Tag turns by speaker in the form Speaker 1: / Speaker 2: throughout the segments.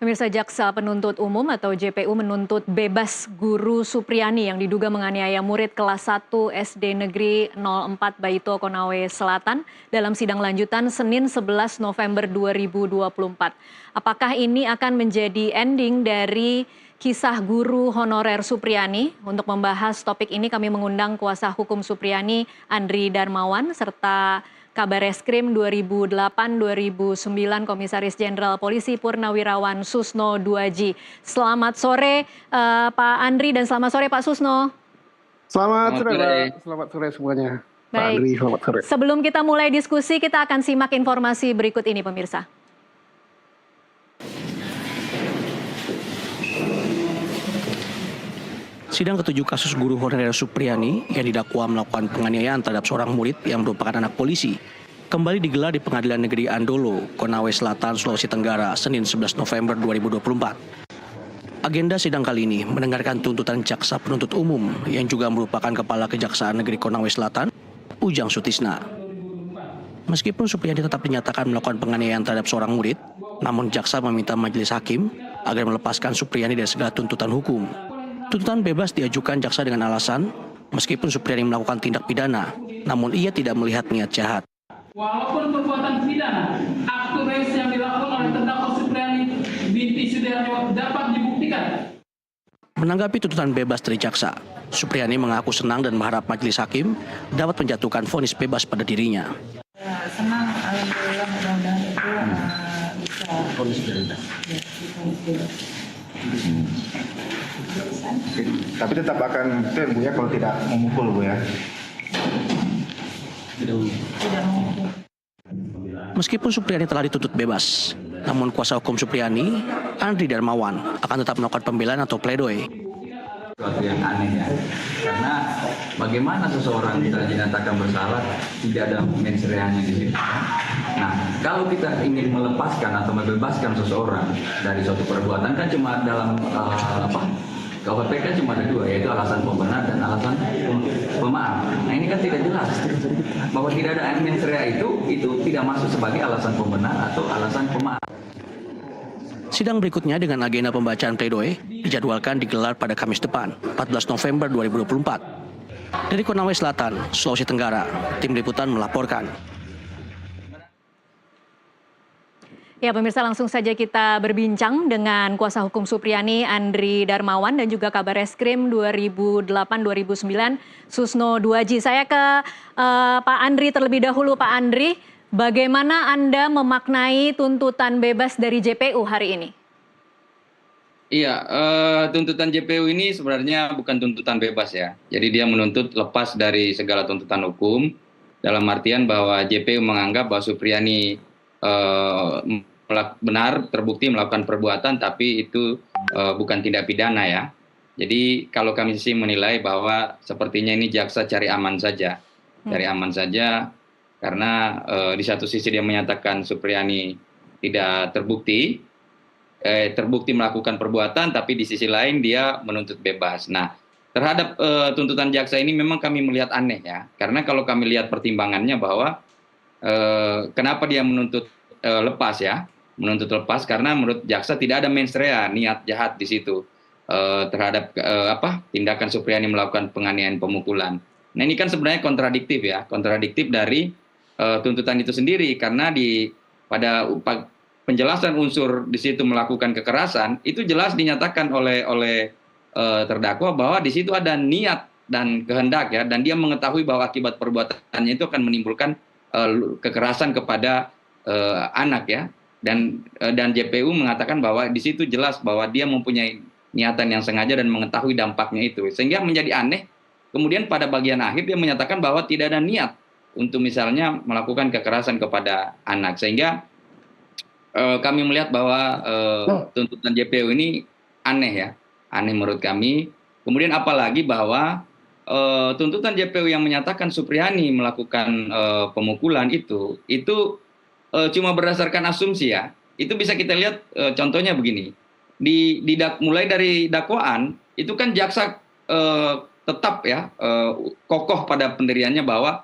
Speaker 1: Pemirsa, Jaksa Penuntut Umum atau JPU menuntut bebas Guru Supriani yang diduga menganiaya murid kelas 1 SD Negeri 04 Baito Konawe Selatan dalam sidang lanjutan Senin 11 November 2024. Apakah ini akan menjadi ending dari kisah guru honorer Supriani? Untuk membahas topik ini kami mengundang kuasa hukum Supriani Andri Darmawan serta Kabareskrim 2008-2009 Komisaris Jenderal Polisi Purnawirawan Susno Duaji. Selamat sore Pak Andri dan selamat sore Pak Susno.
Speaker 2: Selamat sore Pak, selamat sore semuanya. Pak Andri, selamat sore.
Speaker 1: Sebelum kita mulai diskusi, kita akan simak informasi berikut ini pemirsa.
Speaker 3: Sidang ketujuh kasus guru honorer Supriani yang didakwa melakukan penganiayaan terhadap seorang murid yang merupakan anak polisi kembali digelar di Pengadilan Negeri Andolo, Konawe Selatan, Sulawesi Tenggara, Senin 11 November 2024. Agenda sidang kali ini mendengarkan tuntutan Jaksa Penuntut Umum yang juga merupakan Kepala Kejaksaan Negeri Konawe Selatan, Ujang Sutisna. Meskipun Supriani tetap dinyatakan melakukan penganiayaan terhadap seorang murid, namun Jaksa meminta majelis hakim agar melepaskan Supriani dari segala tuntutan hukum. Tuntutan bebas diajukan jaksa dengan alasan, meskipun Supriani melakukan tindak pidana, namun ia tidak melihat niat jahat.
Speaker 4: Walaupun perbuatan pidana, aktu reus yang dilakukan oleh terdakwa Supriani binti Sudaryo dapat dibuktikan.
Speaker 3: Menanggapi tuntutan bebas dari jaksa, Supriani mengaku senang dan berharap majelis hakim dapat menjatuhkan vonis bebas pada dirinya.
Speaker 5: Senang, alhamdulillah, mudah-mudahan itu bisa vonis bebas.
Speaker 2: Tapi tetap akan firm Bu ya kalau tidak memukul Bu ya?
Speaker 5: Tidak memukul.
Speaker 3: Meskipun Supriani telah dituntut bebas, namun kuasa hukum Supriani, Andri Darmawan, akan tetap melakukan pembelaan atau pledoi.
Speaker 6: Sesuatu yang aneh ya, karena bagaimana seseorang kita dinyatakan bersalah tidak ada mens reanya di situ. Nah, kalau kita ingin melepaskan atau membebaskan seseorang dari suatu perbuatan kan cuma dalam KUHP kan cuma ada dua, yaitu alasan pembenar dan alasan pemaaf. Nah ini kan tidak jelas bahwa tidak ada mens rea itu tidak masuk sebagai alasan pembenar atau alasan pemaaf.
Speaker 3: Sidang berikutnya dengan agenda pembacaan pledoi dijadwalkan digelar pada Kamis depan, 14 November 2024. Dari Konawe Selatan, Sulawesi Tenggara, tim liputan melaporkan.
Speaker 1: Ya pemirsa, langsung saja kita berbincang dengan kuasa hukum Supriani Andri Darmawan dan juga Kabareskrim 2008-2009 Susno Duaji. Saya ke Pak Andri terlebih dahulu. Pak Andri, bagaimana Anda memaknai tuntutan bebas dari JPU hari ini?
Speaker 7: Iya, tuntutan JPU ini sebenarnya bukan tuntutan bebas ya. Jadi dia menuntut lepas dari segala tuntutan hukum dalam artian bahwa JPU menganggap bahwa Supriani benar terbukti melakukan perbuatan tapi itu bukan tindak pidana ya. Jadi kalau kami sih menilai bahwa sepertinya ini jaksa cari aman saja. Cari aman saja karena di satu sisi dia menyatakan Supriani tidak terbukti melakukan perbuatan tapi di sisi lain dia menuntut bebas. Nah, terhadap tuntutan jaksa ini memang kami melihat aneh ya. Karena kalau kami lihat pertimbangannya bahwa kenapa dia menuntut lepas ya, menuntut lepas karena menurut jaksa tidak ada mens rea, niat jahat di situ terhadap tindakan Supriani melakukan penganiayaan pemukulan. Nah ini kan sebenarnya kontradiktif ya, kontradiktif dari tuntutan itu sendiri karena pada penjelasan unsur di situ melakukan kekerasan itu jelas dinyatakan oleh terdakwa bahwa di situ ada niat dan kehendak ya, dan dia mengetahui bahwa akibat perbuatannya itu akan menimbulkan kekerasan kepada anak ya. Dan JPU mengatakan bahwa di situ jelas bahwa dia mempunyai niatan yang sengaja dan mengetahui dampaknya itu. Sehingga menjadi aneh, kemudian pada bagian akhir dia menyatakan bahwa tidak ada niat untuk misalnya melakukan kekerasan kepada anak. Sehingga kami melihat bahwa tuntutan JPU ini aneh ya, aneh menurut kami. Kemudian apalagi bahwa tuntutan JPU yang menyatakan Supriani melakukan pemukulan itu cuma berdasarkan asumsi ya. Itu bisa kita lihat contohnya begini. Mulai dari dakwaan itu kan jaksa tetap ya kokoh pada pendiriannya bahwa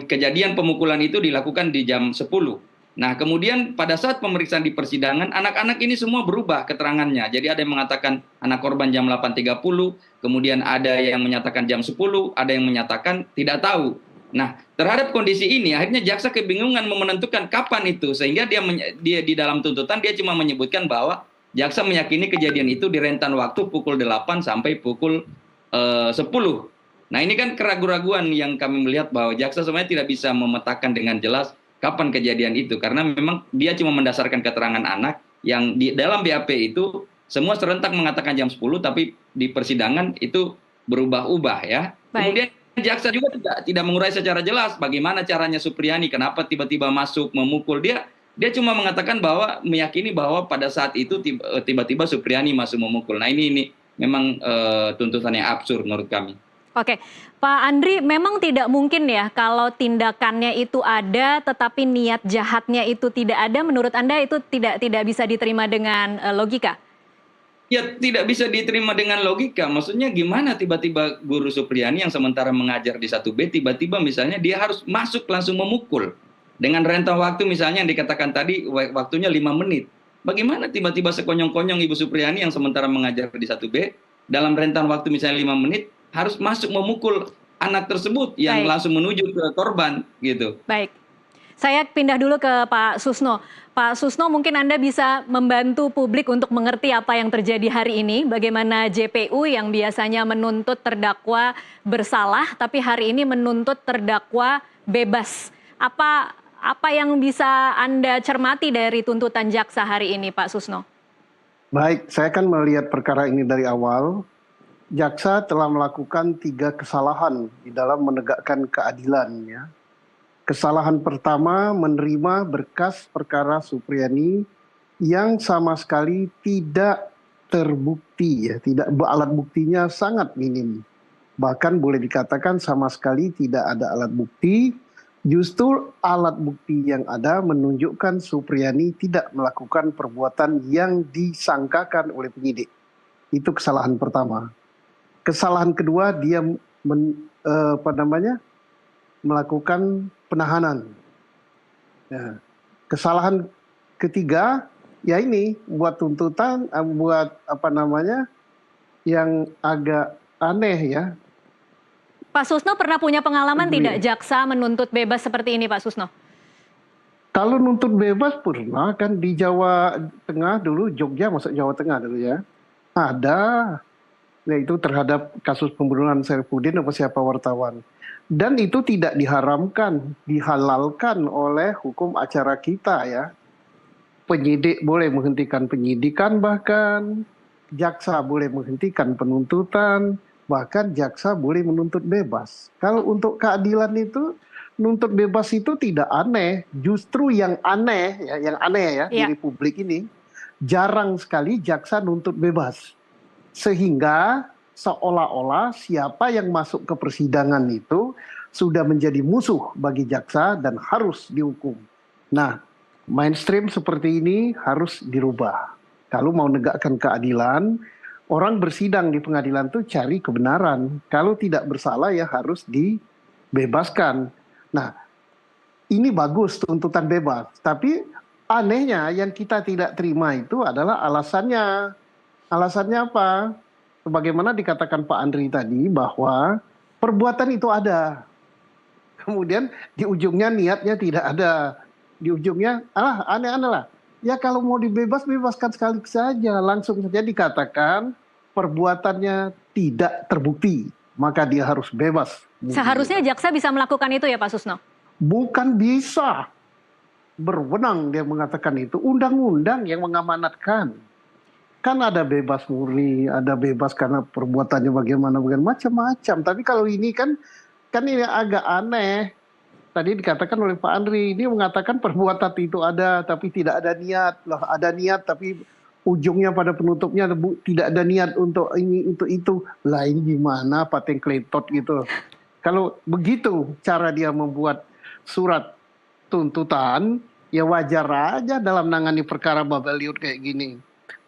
Speaker 7: kejadian pemukulan itu dilakukan di jam 10 Nah, kemudian pada saat pemeriksaan di persidangan, anak-anak ini semua berubah keterangannya. Jadi ada yang mengatakan anak korban jam 8.30, kemudian ada yang menyatakan jam 10, ada yang menyatakan tidak tahu. Nah, terhadap kondisi ini, akhirnya jaksa kebingungan menentukan kapan itu, sehingga dia di dalam tuntutan dia cuma menyebutkan bahwa jaksa meyakini kejadian itu di rentan waktu pukul 8 sampai pukul 10. Nah, ini kan keraguan-raguan yang kami melihat bahwa jaksa sebenarnya tidak bisa memetakan dengan jelas kapan kejadian itu, karena memang dia cuma mendasarkan keterangan anak yang di dalam BAP itu semua serentak mengatakan jam 10, tapi di persidangan itu berubah-ubah ya.
Speaker 1: Baik.
Speaker 7: Kemudian jaksa juga tidak mengurai secara jelas bagaimana caranya Supriyani, kenapa tiba-tiba masuk memukul dia. Dia cuma mengatakan bahwa meyakini bahwa pada saat itu tiba-tiba Supriyani masuk memukul. Nah, ini memang tuntutan yang absurd menurut kami.
Speaker 1: Oke, Pak Andri, memang tidak mungkin ya kalau tindakannya itu ada tetapi niat jahatnya itu tidak ada. Menurut Anda itu tidak bisa diterima dengan logika?
Speaker 7: Ya, tidak bisa diterima dengan logika. Maksudnya gimana tiba-tiba guru Supriyani yang sementara mengajar di 1B, tiba-tiba misalnya dia harus masuk langsung memukul. Dengan rentang waktu misalnya yang dikatakan tadi, waktunya 5 menit. Bagaimana tiba-tiba sekonyong-konyong Ibu Supriyani yang sementara mengajar di 1B, dalam rentan waktu misalnya 5 menit, harus masuk memukul anak tersebut yang langsung menuju ke korban gitu.
Speaker 1: Baik, saya pindah dulu ke Pak Susno. Pak Susno, mungkin Anda bisa membantu publik untuk mengerti apa yang terjadi hari ini. Bagaimana JPU yang biasanya menuntut terdakwa bersalah, tapi hari ini menuntut terdakwa bebas. Apa yang bisa Anda cermati dari tuntutan jaksa hari ini, Pak Susno?
Speaker 2: Baik, saya akan melihat perkara ini dari awal. Jaksa telah melakukan 3 kesalahan di dalam menegakkan keadilan. Ya. Kesalahan pertama, menerima berkas perkara Supriyani yang sama sekali tidak terbukti, ya, tidak alat buktinya sangat minim. Bahkan boleh dikatakan sama sekali tidak ada alat bukti. Justru alat bukti yang ada menunjukkan Supriyani tidak melakukan perbuatan yang disangkakan oleh penyidik. Itu kesalahan pertama. Kesalahan kedua, dia melakukan penahanan. Ya. Kesalahan ketiga, ya ini buat tuntutan, yang agak aneh ya.
Speaker 1: Pak Susno pernah punya pengalaman tidak jaksa menuntut bebas seperti ini, Pak Susno?
Speaker 2: Kalau nuntut bebas pernah kan di Jawa Tengah dulu, Jogja masuk Jawa Tengah dulu ya. Ada. Yaitu terhadap kasus pembunuhan Saifuddin atau siapa wartawan. Dan itu tidak diharamkan, dihalalkan oleh hukum acara kita ya. Penyidik boleh menghentikan penyidikan bahkan, jaksa boleh menghentikan penuntutan, bahkan jaksa boleh menuntut bebas. Kalau untuk keadilan itu, nuntut bebas itu tidak aneh, justru yang aneh ya di Republik ini, jarang sekali jaksa nuntut bebas. Sehingga seolah-olah siapa yang masuk ke persidangan itu sudah menjadi musuh bagi jaksa dan harus dihukum. Nah, mainstream seperti ini harus dirubah. Kalau mau negakkan keadilan, orang bersidang di pengadilan itu cari kebenaran. Kalau tidak bersalah ya harus dibebaskan. Nah, ini bagus tuntutan bebas. Tapi anehnya yang kita tidak terima itu adalah alasannya. Alasannya apa? Sebagaimana dikatakan Pak Andri tadi bahwa perbuatan itu ada. Kemudian di ujungnya niatnya tidak ada. Di ujungnya, aneh-aneh lah. Ya kalau mau bebaskan sekali saja. Langsung saja dikatakan perbuatannya tidak terbukti. Maka dia harus bebas.
Speaker 1: Seharusnya jaksa bisa melakukan itu ya Pak Susno?
Speaker 2: Bukan bisa. Berwenang dia mengatakan itu. Undang-undang yang mengamanatkan. Kan ada bebas murni, ada bebas karena perbuatannya bagaimana macam-macam. Tapi kalau ini kan ini agak aneh. Tadi dikatakan oleh Pak Andri, ini mengatakan perbuatan itu ada, tapi tidak ada niat. Lah ada niat, tapi ujungnya pada penutupnya tidak ada niat untuk ini, untuk itu. Lah ini gimana paten kletot gitu. Kalau begitu cara dia membuat surat tuntutan, ya wajar aja dalam menangani perkara Babeliut kayak gini.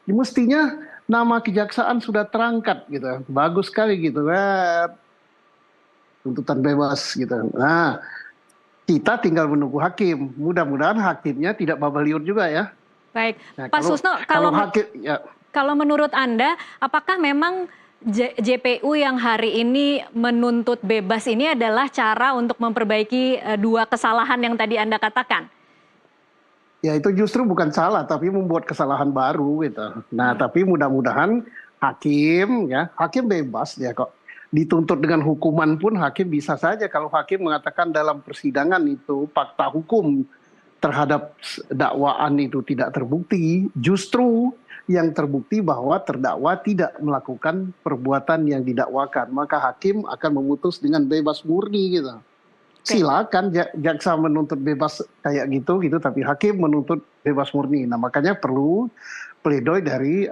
Speaker 2: Mestinya nama kejaksaan sudah terangkat gitu, bagus sekali gitu, tuntutan bebas gitu. Nah, kita tinggal menunggu hakim. Mudah-mudahan hakimnya tidak babaliur juga ya.
Speaker 1: Baik,
Speaker 2: Nah,
Speaker 1: Pak Susno,
Speaker 2: kalau hakim ya.
Speaker 1: kalau menurut Anda, apakah memang JPU yang hari ini menuntut bebas ini adalah cara untuk memperbaiki dua kesalahan yang tadi Anda katakan?
Speaker 2: Ya itu justru bukan salah, tapi membuat kesalahan baru gitu. Nah, tapi mudah-mudahan hakim bebas ya kok. Dituntut dengan hukuman pun hakim bisa saja kalau hakim mengatakan dalam persidangan itu fakta hukum terhadap dakwaan itu tidak terbukti, justru yang terbukti bahwa terdakwa tidak melakukan perbuatan yang didakwakan, maka hakim akan memutus dengan bebas murni gitu. Silakan jaksa menuntut bebas kayak gitu, tapi hakim menuntut bebas murni. Nah makanya perlu pledoi dari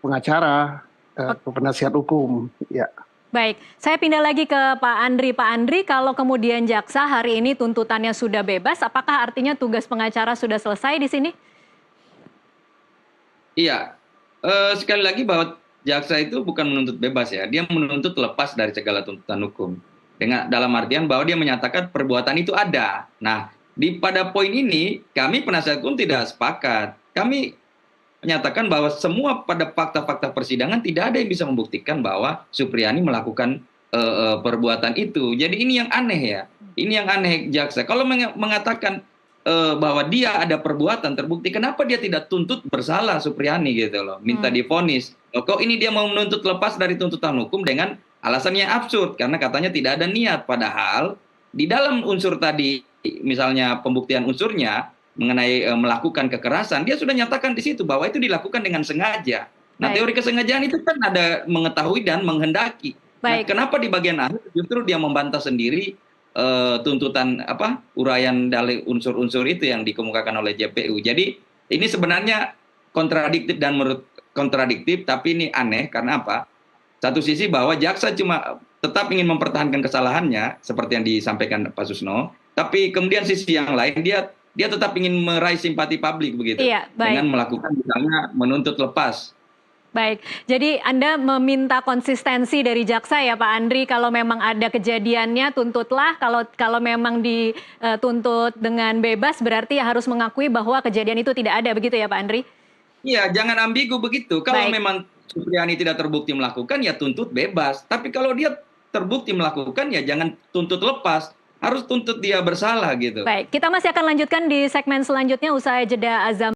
Speaker 2: pengacara, penasihat hukum. Ya.
Speaker 1: Baik, saya pindah lagi ke Pak Andri. Pak Andri, kalau kemudian jaksa hari ini tuntutannya sudah bebas, apakah artinya tugas pengacara sudah selesai di sini?
Speaker 7: Iya, sekali lagi bahwa jaksa itu bukan menuntut bebas ya, dia menuntut lepas dari segala tuntutan hukum. Dalam artian bahwa dia menyatakan perbuatan itu ada. Nah, pada poin ini kami penasihat hukum tidak sepakat. Kami menyatakan bahwa semua pada fakta-fakta persidangan tidak ada yang bisa membuktikan bahwa Supriyani melakukan perbuatan itu. Jadi ini yang aneh ya. Ini yang aneh jaksa. Kalau mengatakan bahwa dia ada perbuatan terbukti, kenapa dia tidak tuntut bersalah Supriyani gitu loh, minta divonis. Kok ini dia mau menuntut lepas dari tuntutan hukum dengan alasan yang absurd karena katanya tidak ada niat, padahal di dalam unsur tadi misalnya pembuktian unsurnya mengenai melakukan kekerasan, dia sudah nyatakan di situ bahwa itu dilakukan dengan sengaja. Nah, teori kesengajaan itu kan ada mengetahui dan menghendaki. Nah, kenapa di bagian akhir justru dia membantah sendiri tuntutan uraian dari unsur-unsur itu yang dikemukakan oleh JPU. Jadi ini sebenarnya kontradiktif dan menurut kontradiktif, tapi ini aneh karena apa? Satu sisi bahwa jaksa cuma tetap ingin mempertahankan kesalahannya seperti yang disampaikan Pak Susno, tapi kemudian sisi yang lain dia tetap ingin meraih simpati publik begitu, dengan melakukan misalnya menuntut lepas.
Speaker 1: Baik, jadi Anda meminta konsistensi dari jaksa ya Pak Andri, kalau memang ada kejadiannya tuntutlah, kalau memang dituntut dengan bebas berarti harus mengakui bahwa kejadian itu tidak ada, begitu ya Pak Andri?
Speaker 7: Iya, jangan ambigu begitu. Kalau memang Supriyani tidak terbukti melakukan, ya tuntut bebas. Tapi kalau dia terbukti melakukan, ya jangan tuntut lepas. Harus tuntut dia bersalah gitu.
Speaker 1: Baik, kita masih akan lanjutkan di segmen selanjutnya usai jeda azan.